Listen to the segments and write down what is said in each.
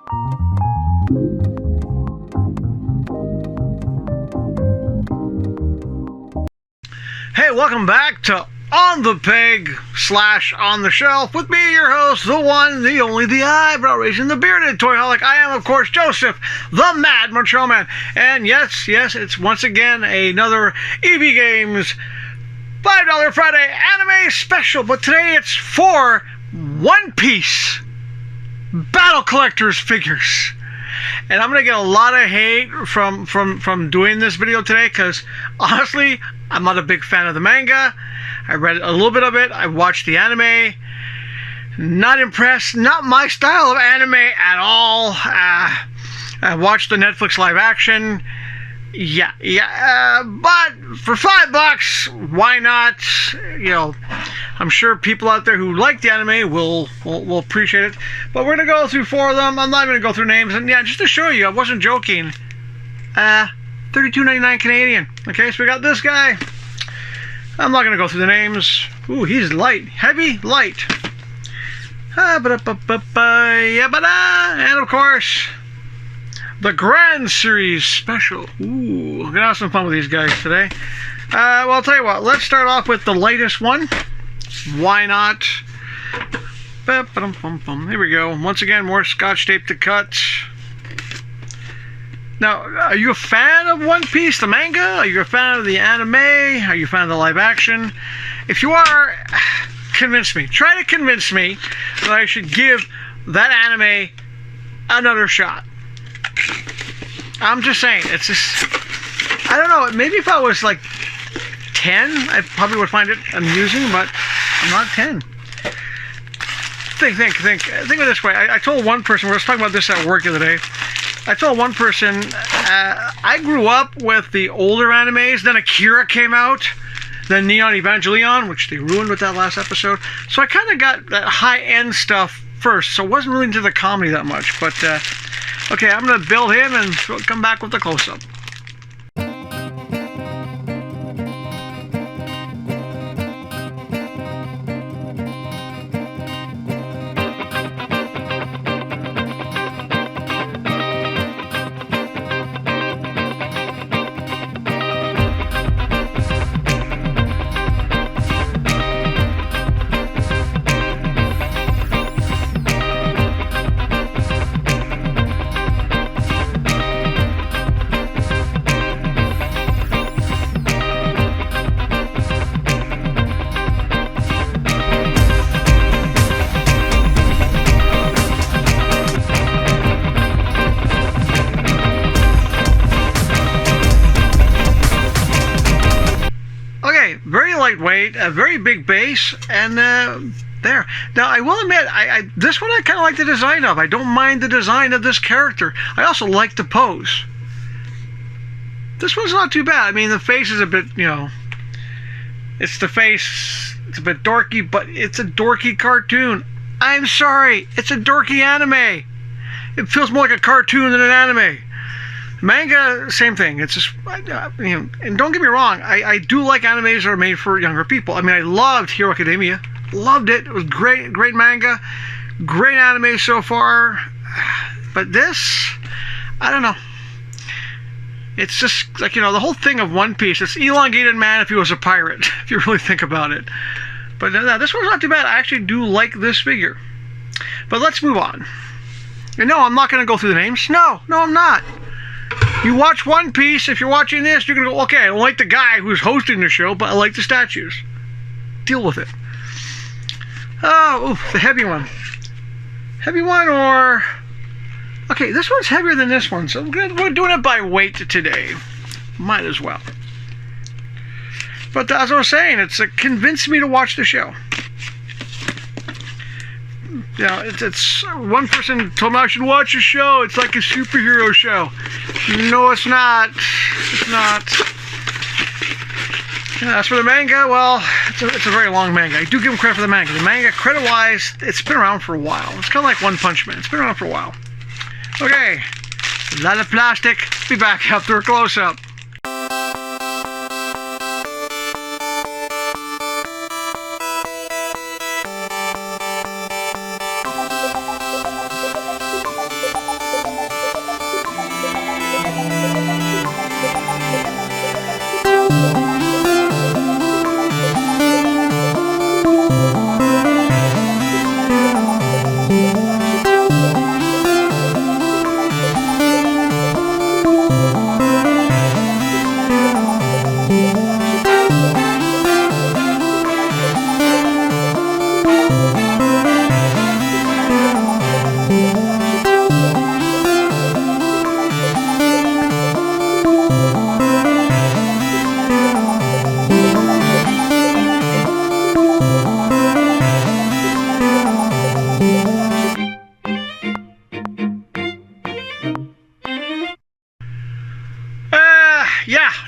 Hey, welcome back to On the Peg / On the Shelf with me, your host, the one, the only, the eyebrow raising, the bearded toyholic. I am, of course, Joseph, the Mad Montreal Man. And yes, it's once again another EBgames $5 Friday anime special. But today it's for One Piece Battle Collectors figures. And I'm going to get a lot of hate from doing this video today because, honestly, I'm not a big fan of the manga. I read a little bit of it. I watched the anime. Not impressed. Not my style of anime at all. I watched the Netflix live action. But for $5, why not? You know, I'm sure people out there who like the anime will appreciate it. But we're going to go through 4 of them. I'm not going to go through names. And yeah, just to show you, I wasn't joking. $32.99 Canadian. Okay, so we got this guy. I'm not going to go through the names. Ooh, he's light. Heavy, light. And of course, the Grand Series Special. Ooh, we're going to have some fun with these guys today. Well, I'll tell you what. Let's start off with the lightest one. Why not? Here we go. Once again, more Scotch tape to cut. Now, are you a fan of One Piece, the manga? Are you a fan of the anime? Are you a fan of the live action? If you are, convince me. Try to convince me that I should give that anime another shot. I'm just saying, it's just, I don't know, maybe if I was like 10, I probably would find it amusing, but I'm not 10. Think of it this way. I told one person, we were talking about this at work the other day, I told one person, I grew up with the older animes, then Akira came out, then Neon Evangelion, which they ruined with that last episode, so I kind of got that high-end stuff first, so I wasn't really into the comedy that much, but, okay, I'm going to build him and we'll come back with the close-up. Very lightweight, a very big base, and there. Now, I will admit, this one I kind of like the design of. I don't mind the design of this character. I also like the pose. This one's not too bad. I mean, the face is a bit, you know, it's the face, it's a bit dorky, but it's a dorky cartoon. I'm sorry, it's a dorky anime. It feels more like a cartoon than an anime. Manga, same thing. It's just, you know, and don't get me wrong, I do like animes that are made for younger people. I mean, I loved Hero Academia. Loved it. It was great manga. Great anime so far. But this, I don't know. It's just, like, you know, the whole thing of One Piece, it's elongated man if he was a pirate, if you really think about it. But this one's not too bad. I actually do like this figure. But let's move on. And no, I'm not going to go through the names. No, I'm not. You watch One Piece, if you're watching this, you're going to go, okay, I don't like the guy who's hosting the show, but I like the statues. Deal with it. Oh, the heavy one. Heavy one or... Okay, this one's heavier than this one, so we're doing it by weight today. Might as well. But as I was saying, it's convinced me to watch the show. You know, it's one person told me I should watch a show. It's like a superhero show. No, it's not. It's not. As for the manga, well, it's a very long manga. I do give him credit for the manga. The manga, credit-wise, it's been around for a while. It's kind of like One Punch Man. It's been around for a while. Okay, a lot of plastic. Be back after a close-up.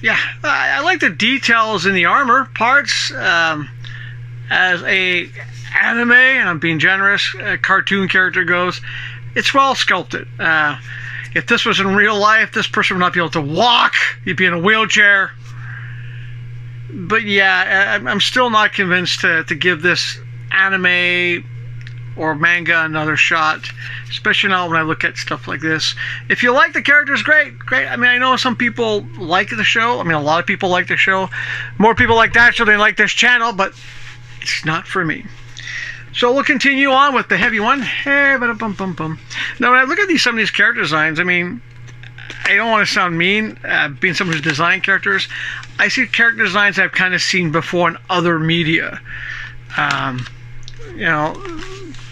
Yeah, I like the details in the armor parts. As a anime, and I'm being generous, cartoon character goes, it's well sculpted. If this was in real life, this person would not be able to walk. He'd be in a wheelchair. But yeah, I'm still not convinced to give this anime or manga another shot, especially now when I look at stuff like this. If you like the characters, great. I mean, I know some people like the show. I mean, a lot of people like the show. More people like that show than like this channel, but it's not for me. So we'll continue on with the heavy one. Hey, ba-da-bum-bum-bum. Now, when I look at some of these character designs, I mean, I don't want to sound mean, being someone who's designed characters. I see character designs I've kind of seen before in other media. You know,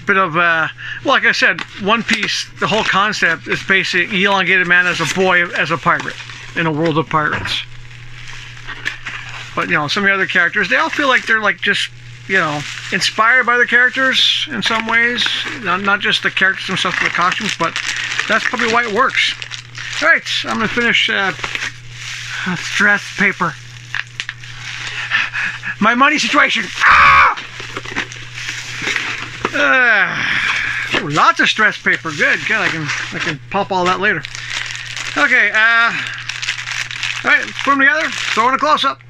bit of, well, like I said, One Piece, the whole concept is basically elongated man as a boy, as a pirate, in a world of pirates. But, you know, some of the other characters, they all feel like they're like just, you know, inspired by the characters in some ways. Not just the characters themselves, the costumes, but that's probably why it works. All right, I'm going to finish stress paper. My money situation. Lots of stress paper. Good. I can pop all that later. Okay. All right, let's put them together. Throw in a close-up.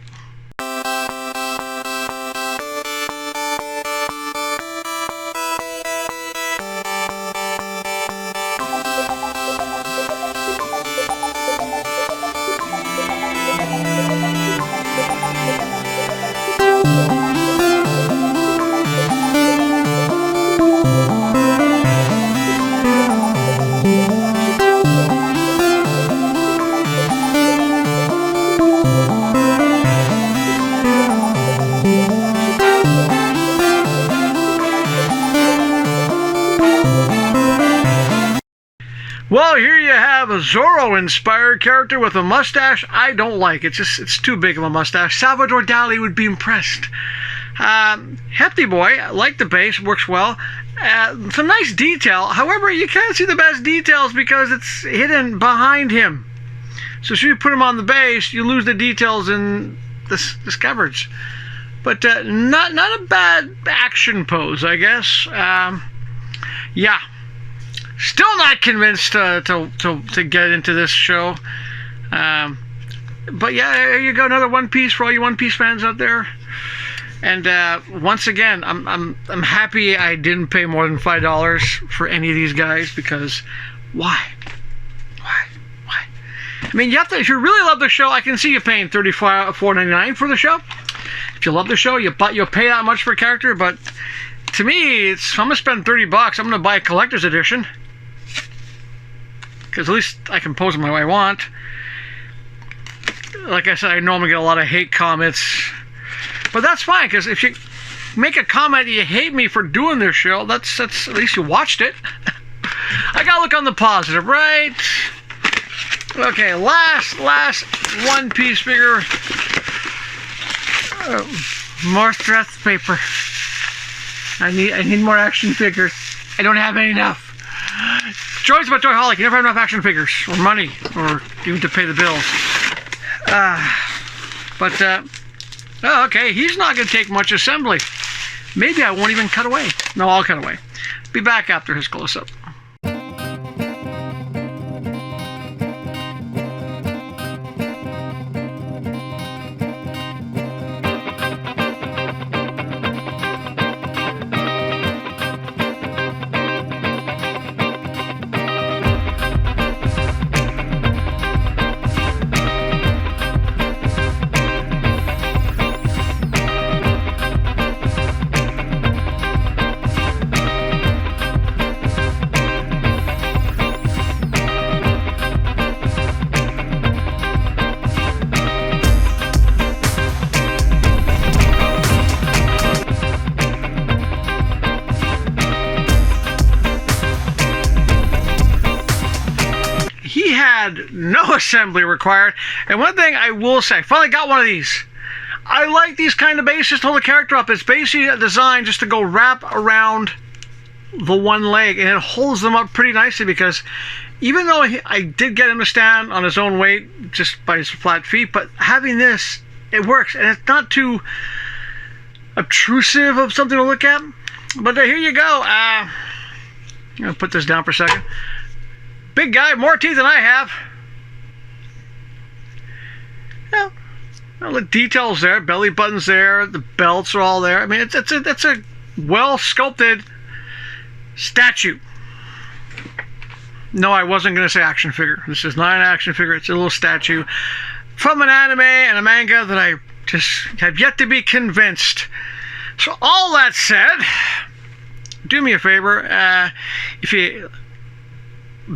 Well, here you have a Zorro-inspired character with a mustache. I don't like it. It's too big of a mustache. Salvador Dali would be impressed. Hefty boy, I like the base, works well. Some nice detail. However, you can't see the best details because it's hidden behind him. So if you put him on the base, you lose the details in the scabbards. But not a bad action pose, I guess. Yeah. Still not convinced to get into this show. But yeah, there you go, another One Piece for all you One Piece fans out there. And once again, I'm happy I didn't pay more than $5 for any of these guys, because why? I mean, you have to, if you really love the show, I can see you paying $34.99 for the show. If you love the show, you'll pay that much for a character. But to me, if I'm gonna spend $30, I'm gonna buy a collector's edition, because at least I can pose them the way I want. Like I said, I know I'm gonna get a lot of hate comments, but that's fine, because if you make a comment you hate me for doing this show, that's at least you watched it. I gotta look on the positive, right? Okay, last One Piece figure. More stress paper. I need more action figures. I don't have enough. Joy's about Toyholic. You never have enough action figures, or money, or even to pay the bills. Oh, okay, he's not going to take much assembly. Maybe I won't even cut away. No, I'll cut away. Be back after his close-up. He had no assembly required. And one thing I will say, I finally got one of these. I like these kind of bases to hold the character up. It's basically a design just to go wrap around the one leg, and it holds them up pretty nicely, because even though I did get him to stand on his own weight just by his flat feet, but having this, it works, and it's not too obtrusive of something to look at. But here you go. I'm going to put this down for a second. Big guy, more teeth than I have. Yeah, well, the details there, belly buttons there, the belts are all there. I mean, it's a well sculpted statue. No, I wasn't going to say action figure. This is not an action figure. It's a little statue from an anime and a manga that I just have yet to be convinced. So all that said, do me a favor. If you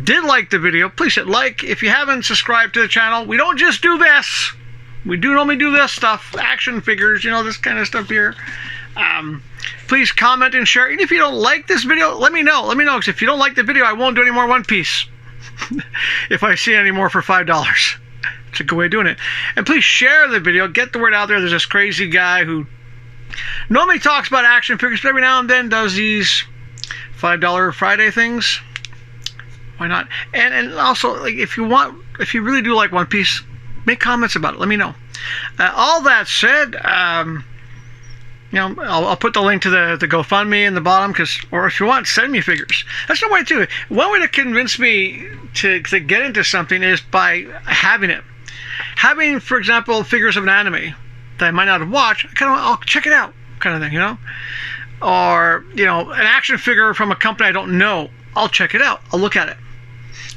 did like the video, please hit like. If you haven't subscribed to the channel, we don't just do this. We do normally do this stuff, action figures, you know, this kind of stuff here. Please comment and share. And if you don't like this video, let me know. Let me know, because if you don't like the video, I won't do any more One Piece. If I see any more for $5. It's a good way of doing it. And please share the video. Get the word out there. There's this crazy guy who normally talks about action figures, but every now and then does these $5 Friday things. Why not? And also, like, if you really do like One Piece, make comments about it. Let me know. All that said, you know, I'll put the link to the GoFundMe in the bottom, or if you want, send me figures. That's no way too. One way to convince me to get into something is by having it. Having, for example, figures of an anime that I might not have watched, I'll check it out, kind of thing, you know. Or, you know, an action figure from a company I don't know, I'll check it out. I'll look at it.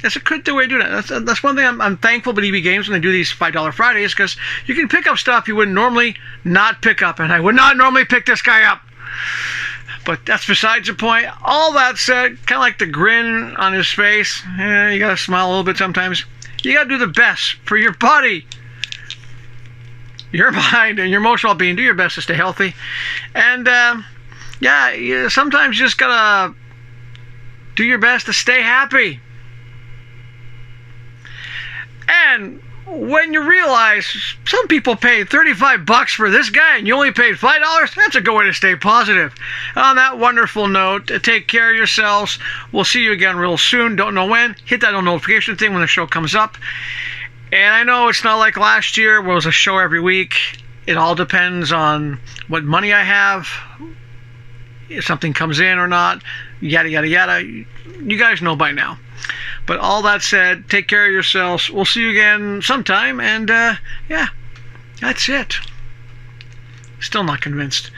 That's a good way to do that. That's one thing I'm thankful about EBgames when they do these $5 Fridays, because you can pick up stuff you would normally not pick up, and I would not normally pick this guy up. But that's besides the point. All that said, kind of like the grin on his face. You gotta smile a little bit sometimes. You gotta do the best for your body, your mind, and your emotional well-being. Do your best to stay healthy. And yeah, sometimes you just gotta do your best to stay happy. And when you realize some people paid $35 for this guy and you only paid $5, that's a good way to stay positive. On that wonderful note, take care of yourselves. We'll see you again real soon. Don't know when. Hit that notification thing when the show comes up. And I know it's not like last year where it was a show every week. It all depends on what money I have, if something comes in or not, yada, yada, yada. You guys know by now. But all that said, take care of yourselves. We'll see you again sometime. And yeah, that's it. Still not convinced.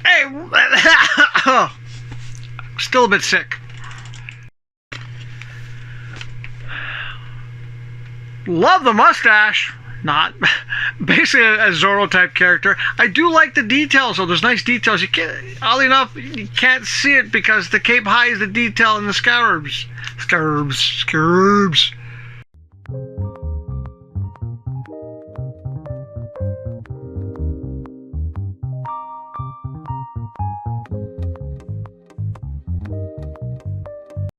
Hey, still a bit sick. Love the mustache. Not basically a Zorro type character. I do like the details though. There's nice details. You can't, oddly enough, you can't see it because the cape hides the detail in the scarabs. Scarabs.